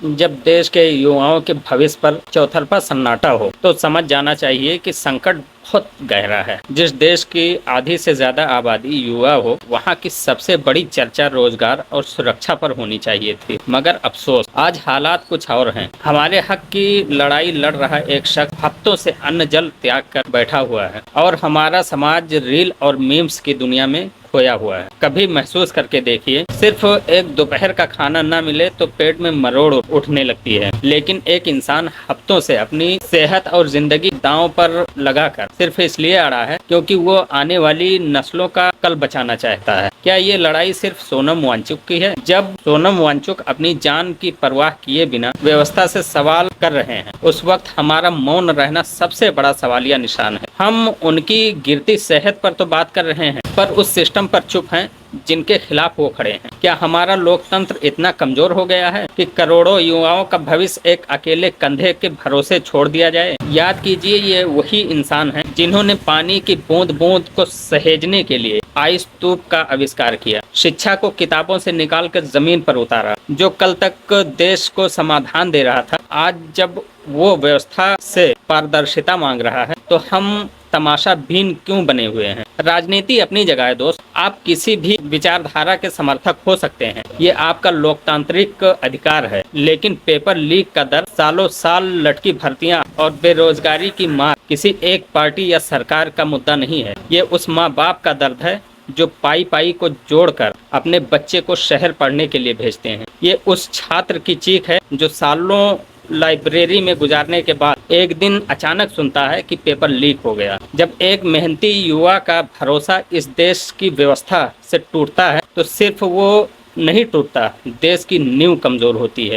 जब देश के युवाओं के भविष्य पर चौतरफा सन्नाटा हो तो समझ जाना चाहिए कि संकट बहुत गहरा है। जिस देश की आधी से ज्यादा आबादी युवा हो, वहाँ की सबसे बड़ी चर्चा रोजगार और सुरक्षा पर होनी चाहिए थी, मगर अफसोस आज हालात कुछ और हैं। हमारे हक की लड़ाई लड़ रहा एक शख्स हफ्तों से अन्न जल त्याग कर बैठा हुआ है और हमारा समाज रील और मीम्स की दुनिया में खोया हुआ है। कभी महसूस करके देखिए, सिर्फ एक दोपहर का खाना ना मिले तो पेट में मरोड़ उठने लगती है, लेकिन एक इंसान हफ्तों से अपनी सेहत और जिंदगी दांव पर लगाकर सिर्फ इसलिए अड़ा है क्योंकि वो आने वाली नस्लों का कल बचाना चाहता है। क्या ये लड़ाई सिर्फ सोनम वांगचुक की है? जब सोनम वांगचुक अपनी जान की परवाह किए बिना व्यवस्था से सवाल कर रहे हैं, उस वक्त हमारा मौन रहना सबसे बड़ा सवालिया निशान है। हम उनकी गिरती सेहत पर तो बात कर रहे हैं, पर उस सिस्टम पर चुप हैं जिनके खिलाफ वो खड़े हैं। क्या हमारा लोकतंत्र इतना कमजोर हो गया है कि करोड़ों युवाओं का भविष्य एक अकेले कंधे के भरोसे छोड़ दिया जाए? याद कीजिए, ये वही इंसान हैं जिन्होंने पानी की बूंद बूंद को सहेजने के लिए आइस स्तूप का आविष्कार किया, शिक्षा को किताबों से निकाल कर जमीन पर उतारा। जो कल तक देश को समाधान दे रहा था, आज जब वो व्यवस्था से पारदर्शिता मांग रहा है तो हम तमाशा बीन क्यों बने हुए हैं? राजनीति अपनी जगह है दोस्त, आप किसी भी विचारधारा के समर्थक हो सकते हैं, ये आपका लोकतांत्रिक अधिकार है, लेकिन पेपर लीक का दर, सालों साल लटकी भर्तियां और बेरोजगारी की मार किसी एक पार्टी या सरकार का मुद्दा नहीं है। ये उस माँ बाप का दर्द है जो पाई पाई को जोड़कर अपने बच्चे को शहर पढ़ने के लिए भेजते हैं। ये उस छात्र की चीख है जो सालों लाइब्रेरी में गुजारने के बाद एक दिन अचानक सुनता है कि पेपर लीक हो गया। जब एक मेहनती युवा का भरोसा इस देश की व्यवस्था से टूटता है तो सिर्फ वो नहीं टूटता, देश की नींव कमजोर होती है।